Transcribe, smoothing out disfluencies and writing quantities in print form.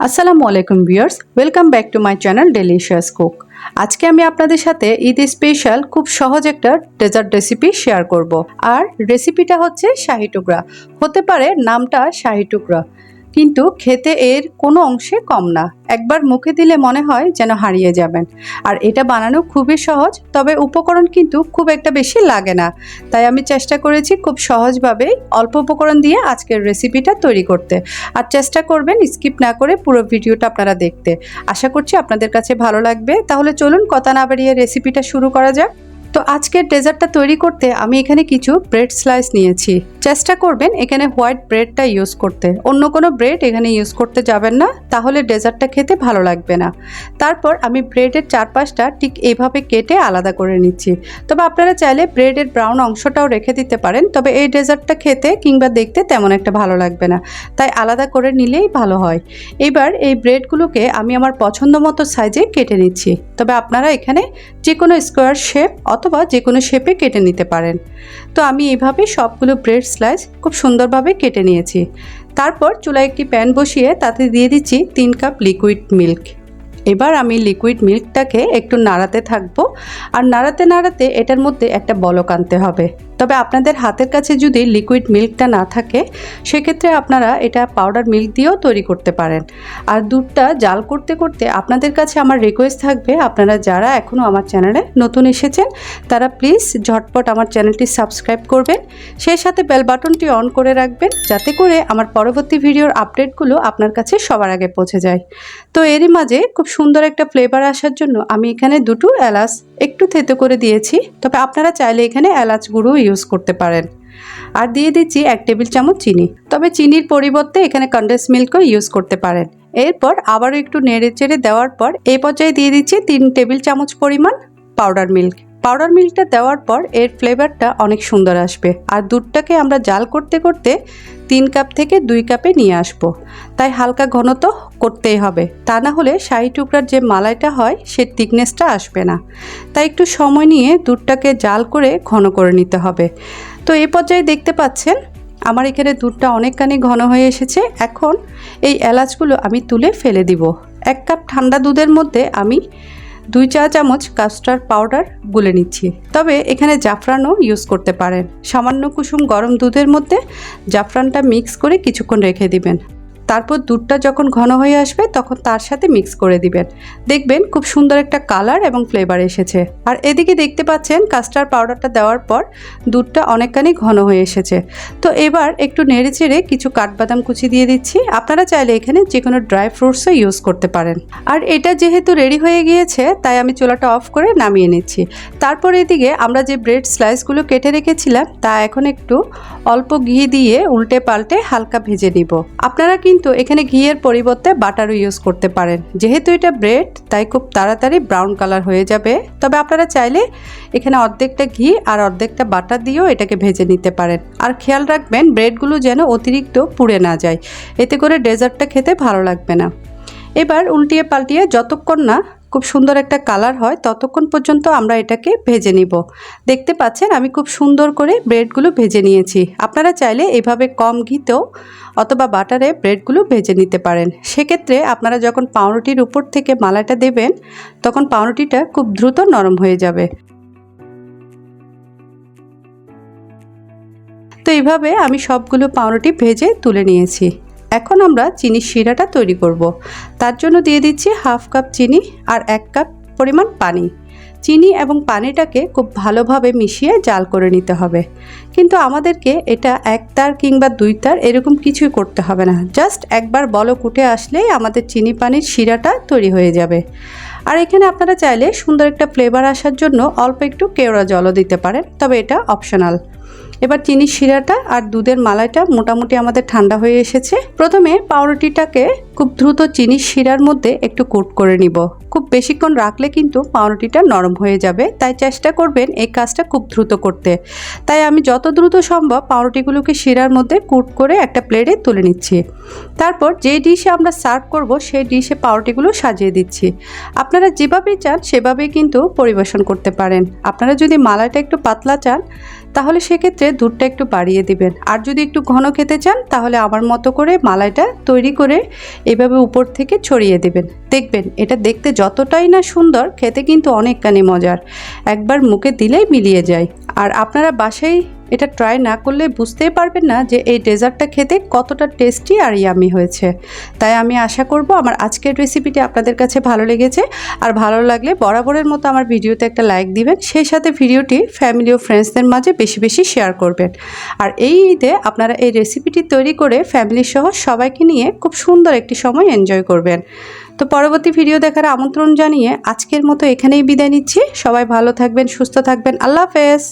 আসসালামু আলাইকুম viewers, welcome back to my channel delicious cook. আজকে আমি আপনাদের সাথে ঈদ স্পেশাল খুব সহজ একটা ডেজার্ট রেসিপি শেয়ার করব। আর রেসিপিটা হচ্ছে শাহী টুকরা। হতে পারে নামটা শাহী টুকরা, কিন্তু খেতে এর কোনো অংশে কম না। একবার মুখে দিলে মনে হয় যেন হারিয়ে যাবেন। আর এটা বানানো খুবই সহজ, তবে উপকরণ কিন্তু খুব একটা বেশি লাগে না। তাই আমি চেষ্টা করেছি খুব সহজভাবেই অল্প উপকরণ দিয়ে আজকের রেসিপিটা তৈরি করতে। আর চেষ্টা করবেন স্কিপ না করে পুরো ভিডিওটা আপনারা দেখতে। আশা করছি আপনাদের কাছে ভালো লাগবে। তাহলে চলুন কথা না বাড়িয়ে রেসিপিটা শুরু করা যাক। তো আজকের ডেজার্টটা তৈরি করতে আমি এখানে কিছু ব্রেড স্লাইস নিয়েছি। চেষ্টা করবেন এখানে হোয়াইট ব্রেডটা ইউজ করতে, অন্য কোনো ব্রেড এখানে ইউজ করতে যাবেন না, তাহলে ডেজার্টটা খেতে ভালো লাগবে না। তারপর আমি ব্রেডের চারপাশটা ঠিক এইভাবে কেটে আলাদা করে নিচ্ছি। তবে আপনারা চাইলে ব্রেডের ব্রাউন অংশটাও রেখে দিতে পারেন, তবে এই ডেজার্টটা খেতে কিংবা দেখতে তেমন একটা ভালো লাগবে না, তাই আলাদা করে নিলেই ভালো হয়। এবার এই ব্রেডগুলোকে আমি আমার পছন্দ মতো সাইজে কেটে নিচ্ছি। তবে আপনারা এখানে যে কোনো স্কোয়ার শেপ অথবা যে কোনো শেপে কেটে নিতে পারেন। তো আমি এইভাবে সবগুলো ব্রেড স্লাইস খুব সুন্দরভাবে কেটে নিয়েছি। তারপর চুলায় একটি প্যান বসিয়ে তাতে দিয়ে দিচ্ছি 3 কাপ লিকুইড মিল্ক। এবার আমি লিকুইড মিল্কটাকে একটু নাড়াতে থাকবো, আর নাড়াতে নাড়াতে এটার মধ্যে একটা বলক আনতে হবে। তবে আপনাদের হাতের কাছে যদি লিকুইড মিল্কটা না থাকে, সেক্ষেত্রে আপনারা এটা পাউডার মিল্ক দিয়েও তৈরি করতে পারেন। আর দুধটা জাল করতে করতে আপনাদের কাছে আমার রিকোয়েস্ট থাকবে, আপনারা যারা এখনও আমার চ্যানেলে নতুন এসেছেন তারা প্লিজ ঝটপট আমার চ্যানেলটি সাবস্ক্রাইব করবেন, সেই সাথে বেল বাটনটি অন করে রাখবেন, যাতে করে আমার পরবর্তী ভিডিওর আপডেটগুলো আপনার কাছে সবার আগে পৌঁছে যায়। তো এরই মাঝে খুব সুন্দর একটা ফ্লেভার আসার জন্য আমি এখানে 2টো এলাচ একটু থেতো করে দিয়েছি। তবে আপনারা চাইলে এখানে এলাচ গুঁড়ো ইউজ করতে পারেন। আর দিয়ে দিচ্ছি 1 টেবিল চামচ চিনি, তবে চিনির পরিবর্তে এখানে কনডেন্স মিল্কও ইউজ করতে পারেন। এরপর আবারও একটু নেড়ে চেড়ে দেওয়ার পর এই পর্যায়ে দিয়ে দিচ্ছি 3 টেবিল চামচ পরিমাণ পাউডার মিল্ক। পাউডার মিল্কটা দেওয়ার পর এর ফ্লেভারটা অনেক সুন্দর আসবে। আর দুধটাকে আমরা জাল করতে করতে 3 কাপ থেকে 2 কাপে নিয়ে আসবো, তাই হালকা ঘনত্ব করতেই হবে, তা না হলে শাহী টুকরার যে মালাইটা হয় সে থিকনেসটা আসবে না। তাই একটু সময় নিয়ে দুধটাকে জাল করে ঘন করে নিতে হবে। তো এই পর্যায়ে দেখতে পাচ্ছেন আমার এখানে দুধটা অনেকখানি ঘন হয়ে এসেছে। এখন এই এলাচগুলো আমি তুলে ফেলে দিব। 1 কাপ ঠান্ডা দুধের মধ্যে আমি 2 চা চামচ কাস্টার্ড পাউডার গুলে নিচ্ছি। তবে এখানে জাফরানও ইউজ করতে পারেন। সামান্য কুসুম গরম দুধের মধ্যে জাফরানটা মিক্স করে কিছুক্ষণ রেখে দিবেন। তারপর দুধটা যখন ঘন হয়ে আসবে তখন তার সাথে মিক্স করে দিবেন। দেখবেন খুব সুন্দর একটা কালার এবং ফ্লেভার এসেছে। আর এদিকে দেখতে পাচ্ছেন কাস্টার্ড পাউডারটা দেওয়ার পর দুধটা অনেকখানি ঘন হয়ে এসেছে। তো এবার একটু নেড়ে চেড়ে কিছু কাঠবাদাম কুচি দিয়ে দিচ্ছি। আপনারা চাইলে এখানে যে কোনো ড্রাই ফ্রুটসও ইউজ করতে পারেন। আর এটা যেহেতু রেডি হয়ে গিয়েছে, তাই আমি চুলাটা অফ করে নামিয়ে নিচ্ছি। তারপর এদিকে আমরা যে ব্রেড স্লাইসগুলো কেটে রেখেছিলাম তা এখন একটু অল্প ঘি দিয়ে উল্টে পাল্টে হালকা ভেজে নিব। আপনারা কিন্তু এখানে ঘিয়ের পরিবর্তে বাটারও ইউজ করতে পারেন। যেহেতু এটা ব্রেড, তাই খুব তাড়াতাড়ি ব্রাউন কালার হয়ে যাবে। তবে আপনারা চাইলে এখানে অর্ধেকটা ঘি আর অর্ধেকটা বাটার দিয়েও এটাকে ভেজে নিতে পারেন। আর খেয়াল রাখবেন ব্রেডগুলো যেন অতিরিক্ত পুড়ে না যায়, এতে করে ডেজার্টটা খেতে ভালো লাগবে না। এবার উল্টিয়ে পাল্টিয়ে যতক্ষণ না খুব সুন্দর একটা কালার হয় ততক্ষণ পর্যন্ত আমরা এটাকে ভেজে নিব। দেখতে পাচ্ছেন আমি খুব সুন্দর করে ব্রেডগুলো ভেজে নিয়েছি। আপনারা চাইলে এভাবে কম ঘিতেও অথবা বাটারে ব্রেডগুলো ভেজে নিতে পারেন। সেক্ষেত্রে আপনারা যখন পাউরুটির উপর থেকে মালাইটা দেবেন তখন পাউরুটিটা খুব দ্রুত নরম হয়ে যাবে। তো এইভাবে আমি সবগুলো পাউরুটি ভেজে তুলে নিয়েছি। এখন আমরা চিনির শিরাটা তৈরি করব। তার জন্য দিয়ে দিচ্ছি 1/2 কাপ চিনি আর 1 কাপ পরিমাণ পানি। চিনি এবং পানিটাকে খুব ভালোভাবে মিশিয়ে জাল করে নিতে হবে। কিন্তু আমাদেরকে এটা 1 তার কিংবা 2 তার এরকম কিছুই করতে হবে না। জাস্ট একবার বলক উঠে আসলেই আমাদের চিনি পানির শিরাটা তৈরি হয়ে যাবে। আর এখানে আপনারা চাইলে সুন্দর একটা ফ্লেভার আসার জন্য অল্প একটু কেওড়া জলও দিতে পারেন, তবে এটা অপশনাল। এবার চিনির শিরাটা আর দুধের মালাইটা মোটামুটি আমাদের ঠান্ডা হয়ে এসেছে। প্রথমে পাউরুটিটাকে খুব দ্রুত চিনির শিরার মধ্যে একটু কোট করে নিব। খুব বেশিক্ষণ রাখলে কিন্তু পাউরুটিটা নরম হয়ে যাবে, তাই চেষ্টা করবেন এই কাজটা খুব দ্রুত করতে। তাই আমি যত দ্রুত সম্ভব পাউরুটিগুলোকে শিরার মধ্যে কোট করে একটা প্লেটে তুলে নিচ্ছি। তারপর যে ডিশে আমরা সার্ভ করব সেই ডিশে পাউরুটিগুলো সাজিয়ে দিচ্ছি। আপনারা যেভাবে চান সেভাবেই কিন্তু পরিবেশন করতে পারেন। আপনারা যদি মালাইটা একটু পাতলা চান তাহলে সেক্ষেত্রে দুধটা একটু বাড়িয়ে দিবেন। আর যদি একটু ঘন খেতে চান তাহলে আমার মতো করে মালাইটা তৈরি করে এভাবে উপর থেকে ছড়িয়ে দেবেন। দেখবেন এটা দেখতে যতটাই না সুন্দর, খেতে কিন্তু অনেকখানি মজার। একবার মুখে দিলেই মিলিয়ে যায়। আর আপনারা বাসায় এটা ট্রাই না করলে বুঝতেই পারবেন না যে এই ডেজার্টটা খেতে কতটা টেস্টি আর ইয়ামি হয়েছে। তাই আমি আশা করব আমার আজকের রেসিপিটি আপনাদের কাছে ভালো লেগেছে। আর ভালো লাগলে বরাবরের মতো আমার ভিডিওতে একটা লাইক দিবেন, সেই সাথে ভিডিওটি ফ্যামিলি ও ফ্রেন্ডসদের মাঝে বেশি বেশি শেয়ার করবেন। আর এই ঈদে আপনারা এই রেসিপিটি তৈরি করে ফ্যামিলি সহ সবাইকে নিয়ে খুব সুন্দর একটি সময় এনজয় করবেন। তো পরবর্তী ভিডিও দেখার আমন্ত্রণ জানিয়ে আজকের মতো এখানেই বিদায় নিচ্ছি। সবাই ভালো থাকবেন, সুস্থ থাকবেন। আল্লাহ হাফেজ।